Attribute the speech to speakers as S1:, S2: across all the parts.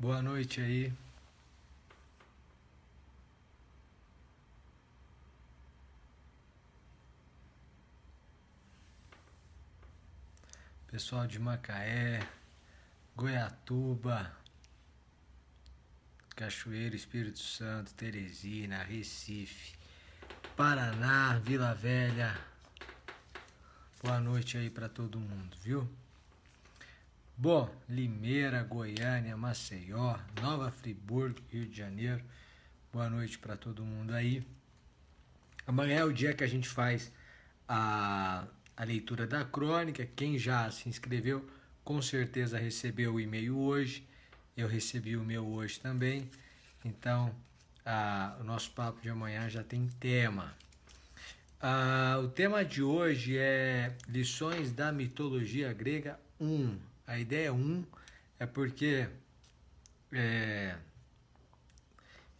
S1: Boa noite aí. Pessoal de Macaé, Goiatuba, Cachoeiro, Espírito Santo, Teresina, Recife, Paraná, Vila Velha. Boa noite aí para todo mundo, viu? Bom, Limeira, Goiânia, Maceió, Nova Friburgo, Rio de Janeiro. Boa noite para todo mundo aí. Amanhã é o dia que a gente faz a leitura da crônica. Quem já se inscreveu, com certeza recebeu o e-mail hoje. Eu recebi o meu hoje também. Então, o nosso papo de amanhã já tem tema. O tema de hoje é lições da mitologia grega 1. A ideia 1 é porque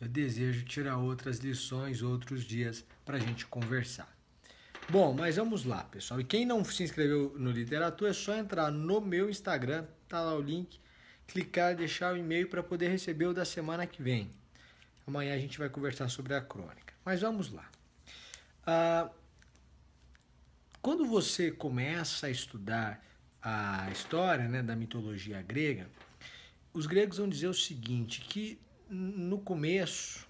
S1: eu desejo tirar outras lições, outros dias, para a gente conversar. Bom, mas vamos lá, pessoal. E quem não se inscreveu no Literatura, é só entrar no meu Instagram, tá lá o link, clicar, deixar o e-mail para poder receber o da semana que vem. Amanhã a gente vai conversar sobre a crônica. Mas vamos lá. Quando você começa a estudar a história, né, da mitologia grega, os gregos vão dizer o seguinte, que no começo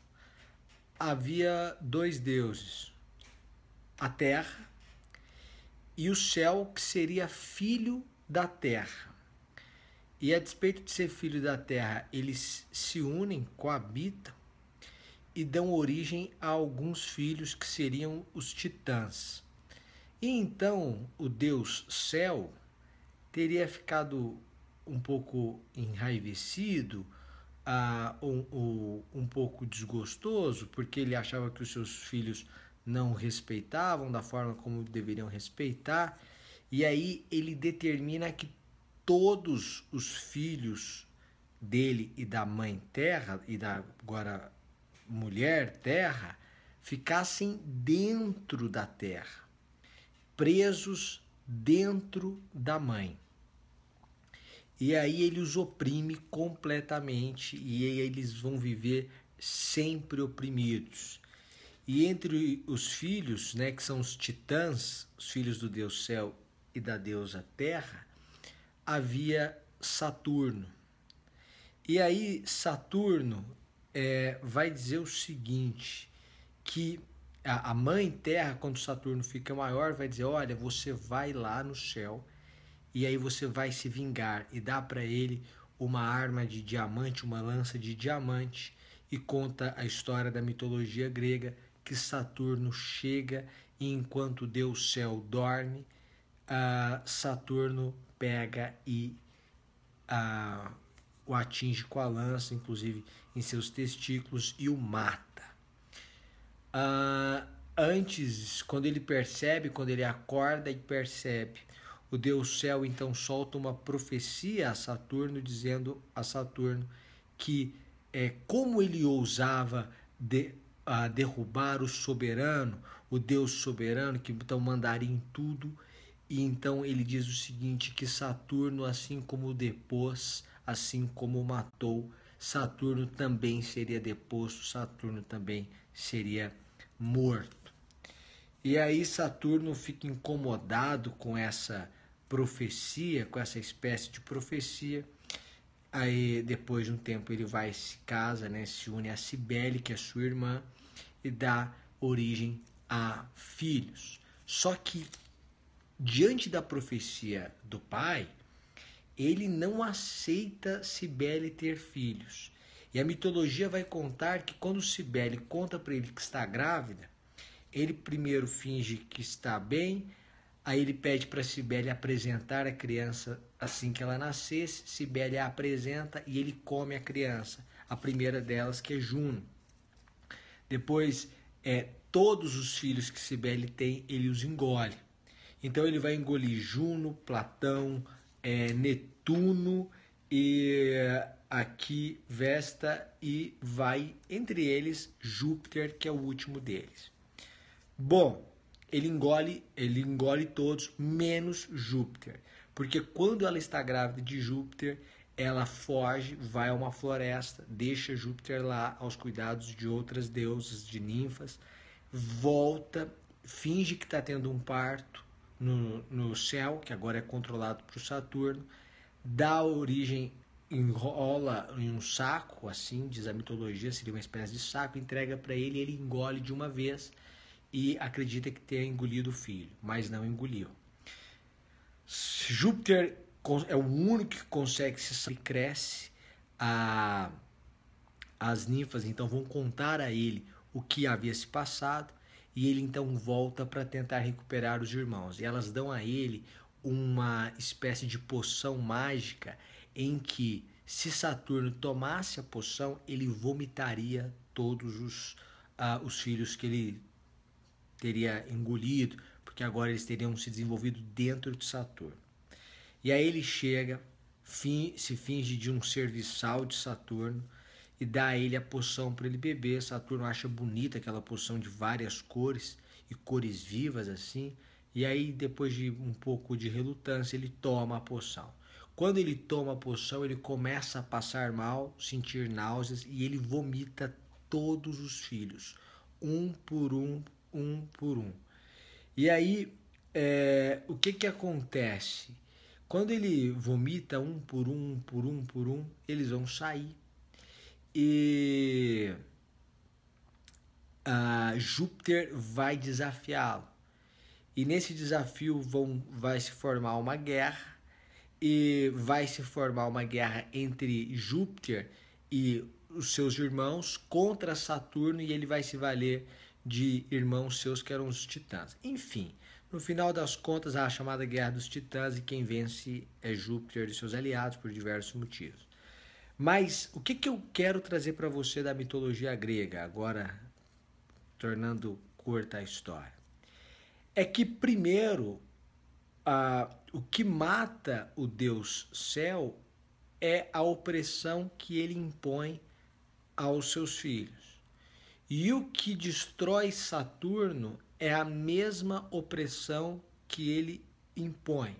S1: havia dois deuses, a terra e o céu, que seria filho da terra. E a despeito de ser filho da terra, eles se unem, coabitam e dão origem a alguns filhos que seriam os titãs. E então o deus céu teria ficado um pouco enraivecido, um pouco desgostoso, porque ele achava que os seus filhos não respeitavam da forma como deveriam respeitar, e aí ele determina que todos os filhos dele e da mãe terra, e da agora mulher terra, ficassem dentro da terra, presos dentro da mãe. E aí ele os oprime completamente e aí eles vão viver sempre oprimidos. E entre os filhos, né, que são os titãs, os filhos do deus céu e da deusa terra, havia Saturno. E aí Saturno vai dizer o seguinte, que a mãe terra, quando Saturno fica maior, vai dizer, olha, você vai lá no céu e aí você vai se vingar, e dá para ele uma arma de diamante, uma lança de diamante, e conta a história da mitologia grega que Saturno chega e enquanto o deus céu dorme, Saturno pega e o atinge com a lança, inclusive em seus testículos, e o mata. Antes, quando ele acorda e percebe, o deus céu então solta uma profecia a Saturno, dizendo a Saturno que como ele ousava derrubar o soberano, o deus soberano, que então mandaria em tudo. E então ele diz o seguinte, que Saturno, assim como depôs, assim como matou, Saturno também seria deposto, Saturno também seria morto. E aí Saturno fica incomodado com essa profecia, com essa espécie de profecia. Aí depois de um tempo ele vai e se casa, né, se une a Cibele, que é sua irmã, e dá origem a filhos. Só que diante da profecia do pai, ele não aceita Cibele ter filhos. E a mitologia vai contar que quando Cibele conta para ele que está grávida, ele primeiro finge que está bem, aí ele pede para Cibele apresentar a criança assim que ela nascesse, Cibele a apresenta e ele come a criança, a primeira delas, que é Juno. Depois, todos os filhos que Cibele tem, ele os engole. Então ele vai engolir Juno, Platão, Netuno e aqui Vesta, e vai entre eles Júpiter, que é o último deles. Bom, ele engole todos, menos Júpiter, porque quando ela está grávida de Júpiter, ela foge, vai a uma floresta, deixa Júpiter lá aos cuidados de outras deusas, de ninfas, volta, finge que está tendo um parto no céu, que agora é controlado por Saturno, dá origem, enrola em um saco, assim diz a mitologia, seria uma espécie de saco, entrega para ele, ele engole de uma vez e acredita que tenha engolido o filho, mas não engoliu. Júpiter é o único que consegue se sair, cresce. As ninfas então vão contar a ele o que havia se passado e ele então volta para tentar recuperar os irmãos. E elas dão a ele uma espécie de poção mágica em que, se Saturno tomasse a poção, ele vomitaria todos os filhos que ele teria engolido, porque agora eles teriam se desenvolvido dentro de Saturno. E aí ele chega, se finge de um serviçal de Saturno e dá a ele a poção para ele beber. Saturno acha bonita aquela poção de várias cores e cores vivas assim. E aí, depois de um pouco de relutância, ele toma a poção. Quando ele toma a poção, ele começa a passar mal, sentir náuseas e ele vomita todos os filhos, um por um, um por um. E aí, o que acontece? Quando ele vomita um por um, por um, por um, eles vão sair. E Júpiter vai desafiá-lo. E nesse desafio vai se formar uma guerra. E vai se formar uma guerra entre Júpiter e os seus irmãos contra Saturno. E ele vai se valer de irmãos seus que eram os titãs. Enfim, no final das contas, há a chamada Guerra dos Titãs e quem vence é Júpiter e seus aliados por diversos motivos. Mas o que eu quero trazer para você da mitologia grega, agora tornando curta a história? É que, primeiro, o que mata o Deus Céu é a opressão que ele impõe aos seus filhos. E o que destrói Saturno é a mesma opressão que ele impõe.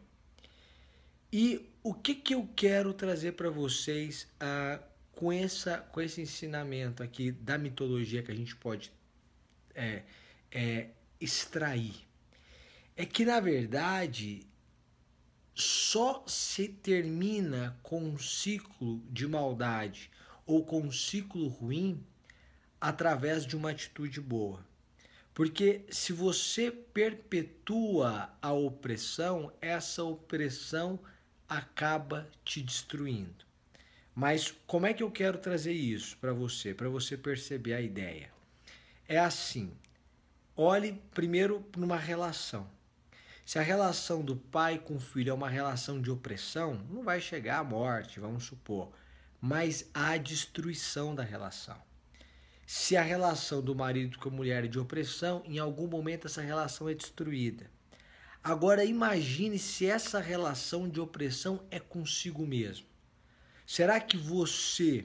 S1: E o que eu quero trazer para vocês com esse ensinamento aqui da mitologia que a gente pode extrair? É que, na verdade, só se termina com um ciclo de maldade ou com um ciclo ruim através de uma atitude boa. Porque se você perpetua a opressão, essa opressão acaba te destruindo. Mas como é que eu quero trazer isso para você perceber a ideia? É assim, olhe primeiro numa relação. Se a relação do pai com o filho é uma relação de opressão, não vai chegar à morte, vamos supor, mas à destruição da relação. Se a relação do marido com a mulher é de opressão, em algum momento essa relação é destruída. Agora imagine se essa relação de opressão é consigo mesmo. Será que você,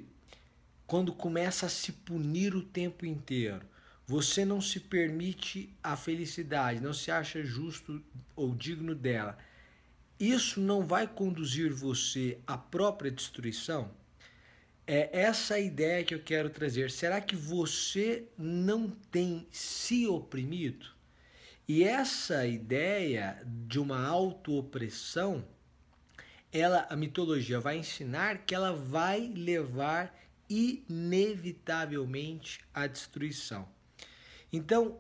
S1: quando começa a se punir o tempo inteiro, você não se permite a felicidade, não se acha justo ou digno dela, isso não vai conduzir você à própria destruição? É essa a ideia que eu quero trazer. Será que você não tem se oprimido? E essa ideia de uma auto-opressão, a mitologia vai ensinar que ela vai levar inevitavelmente à destruição. Então,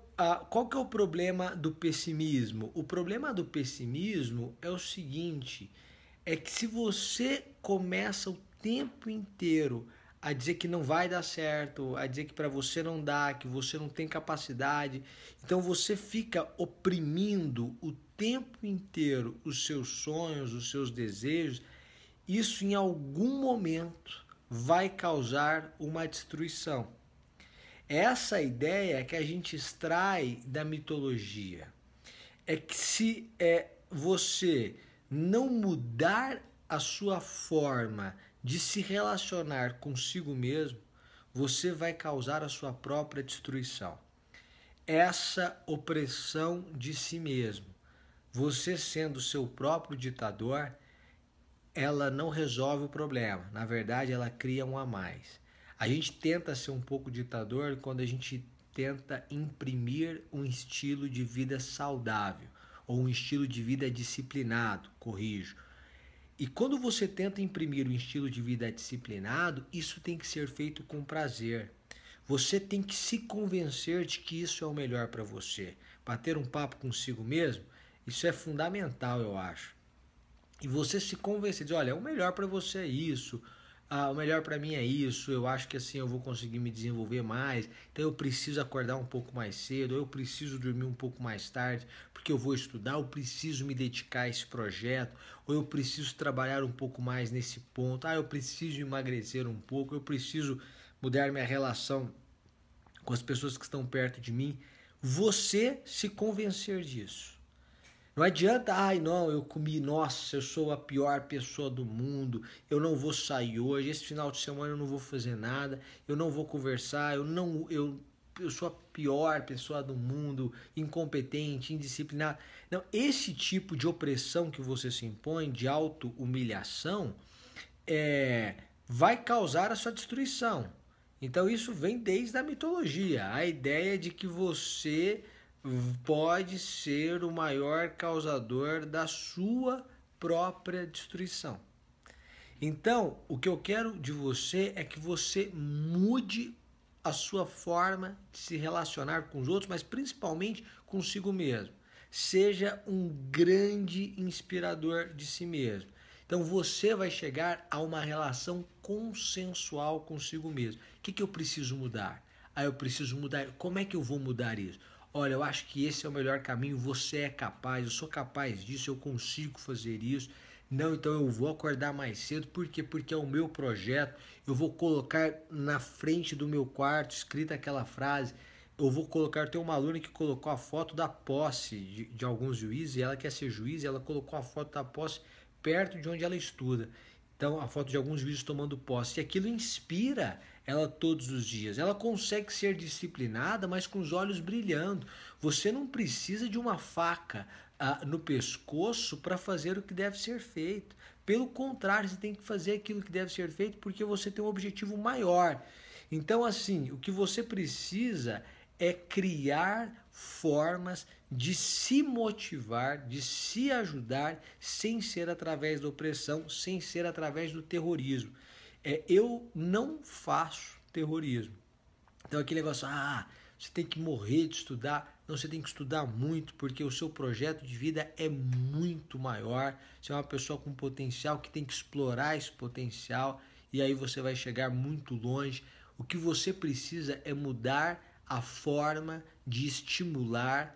S1: qual que é o problema do pessimismo? O problema do pessimismo é o seguinte, é que se você começa o tempo inteiro a dizer que não vai dar certo, a dizer que para você não dá, que você não tem capacidade, então você fica oprimindo o tempo inteiro os seus sonhos, os seus desejos, isso em algum momento vai causar uma destruição. Essa ideia que a gente extrai da mitologia é que se você não mudar a sua forma de se relacionar consigo mesmo, você vai causar a sua própria destruição. Essa opressão de si mesmo, você sendo seu próprio ditador, ela não resolve o problema. Na verdade, ela cria um a mais. A gente tenta ser um pouco ditador quando a gente tenta imprimir um estilo de vida saudável ou um estilo de vida disciplinado, corrijo. E quando você tenta imprimir um estilo de vida disciplinado, isso tem que ser feito com prazer. Você tem que se convencer de que isso é o melhor para você. Bater um papo consigo mesmo, isso é fundamental, eu acho. E você se convencer, dizer, olha, o melhor para você é isso, o melhor para mim é isso, eu acho que assim eu vou conseguir me desenvolver mais, então eu preciso acordar um pouco mais cedo, eu preciso dormir um pouco mais tarde, porque eu vou estudar, eu preciso me dedicar a esse projeto, ou eu preciso trabalhar um pouco mais nesse ponto, eu preciso emagrecer um pouco, eu preciso mudar minha relação com as pessoas que estão perto de mim. Você se convencer disso. Não adianta, ai não, eu comi, nossa, eu sou a pior pessoa do mundo, eu não vou sair hoje, esse final de semana eu não vou fazer nada, eu não vou conversar, eu sou a pior pessoa do mundo, incompetente, indisciplinado. Não, esse tipo de opressão que você se impõe, de auto-humilhação, é, vai causar a sua destruição. Então isso vem desde a mitologia, a ideia de que você pode ser o maior causador da sua própria destruição. Então, o que eu quero de você é que você mude a sua forma de se relacionar com os outros, mas principalmente consigo mesmo. Seja um grande inspirador de si mesmo. Então você vai chegar a uma relação consensual consigo mesmo. O que eu preciso mudar? Eu preciso mudar. Como é que eu vou mudar isso? Olha, eu acho que esse é o melhor caminho, você é capaz, eu sou capaz disso, eu consigo fazer isso. Não, então eu vou acordar mais cedo, por quê? Porque é o meu projeto, eu vou colocar na frente do meu quarto escrita aquela frase, eu vou colocar, tem uma aluna que colocou a foto da posse de alguns juízes, e ela quer ser juiz, e ela colocou a foto da posse perto de onde ela estuda. Então, a foto de alguns juízes tomando posse, e aquilo inspira ela todos os dias. Ela consegue ser disciplinada, mas com os olhos brilhando. Você não precisa de uma faca no pescoço para fazer o que deve ser feito. Pelo contrário, você tem que fazer aquilo que deve ser feito porque você tem um objetivo maior. Então, assim, o que você precisa é criar formas de se motivar, de se ajudar, sem ser através da opressão, sem ser através do terrorismo. Eu não faço terrorismo. Então aquele negócio, você tem que morrer de estudar. Não, você tem que estudar muito, porque o seu projeto de vida é muito maior. Você é uma pessoa com potencial que tem que explorar esse potencial e aí você vai chegar muito longe. O que você precisa é mudar a forma de estimular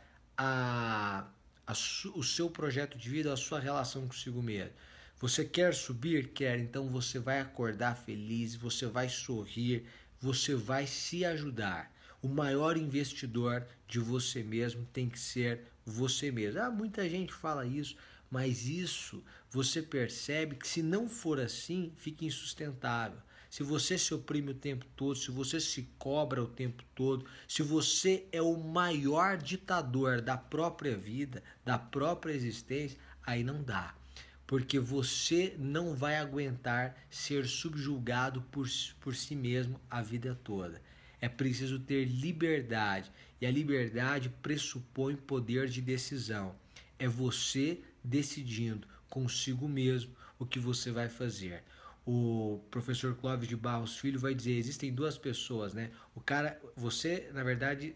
S1: o seu projeto de vida, a sua relação consigo mesmo. Você quer subir? Quer. Então você vai acordar feliz, você vai sorrir, você vai se ajudar. O maior investidor de você mesmo tem que ser você mesmo. Muita gente fala isso, mas isso você percebe que se não for assim, fica insustentável. Se você se oprime o tempo todo, se você se cobra o tempo todo, se você é o maior ditador da própria vida, da própria existência, aí não dá. Porque você não vai aguentar ser subjugado por si mesmo a vida toda. É preciso ter liberdade, e a liberdade pressupõe poder de decisão. É você decidindo consigo mesmo o que você vai fazer. O professor Clóvis de Barros Filho vai dizer, existem duas pessoas, né? O cara, você, na verdade,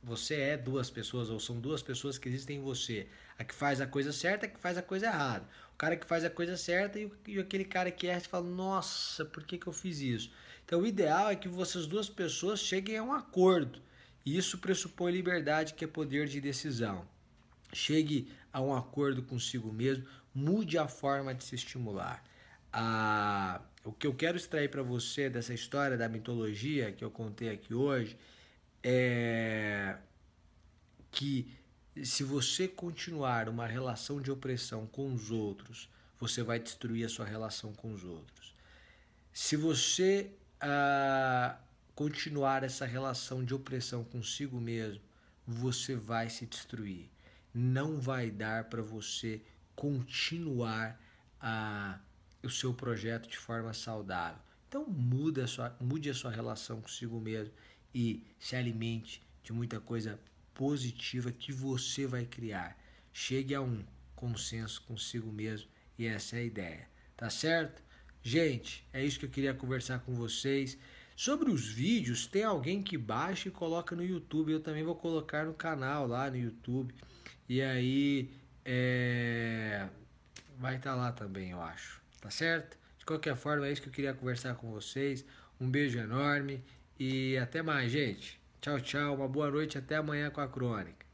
S1: você é duas pessoas, ou são duas pessoas que existem em você. A que faz a coisa certa e a que faz a coisa errada. O cara que faz a coisa certa e aquele cara que erra e fala, nossa, por que eu fiz isso? Então o ideal é que essas duas pessoas cheguem a um acordo. E isso pressupõe liberdade, que é poder de decisão. Chegue a um acordo consigo mesmo, mude a forma de se estimular. O que eu quero extrair para você dessa história da mitologia que eu contei aqui hoje é que se você continuar uma relação de opressão com os outros, você vai destruir a sua relação com os outros. Se você continuar essa relação de opressão consigo mesmo, você vai se destruir. Não vai dar para você continuar o seu projeto de forma saudável. Então mude a sua relação consigo mesmo e se alimente de muita coisa positiva que você vai criar. Chegue a um consenso consigo mesmo e essa é a ideia, tá certo? Gente, é isso que eu queria conversar com vocês. Sobre os vídeos, tem alguém que baixa e coloca no YouTube. Eu também vou colocar no canal lá no YouTube. E aí vai estar lá também, eu acho. Tá certo? De qualquer forma, é isso que eu queria conversar com vocês. Um beijo enorme e até mais, gente. Tchau, tchau. Uma boa noite. Até amanhã com a Crônica.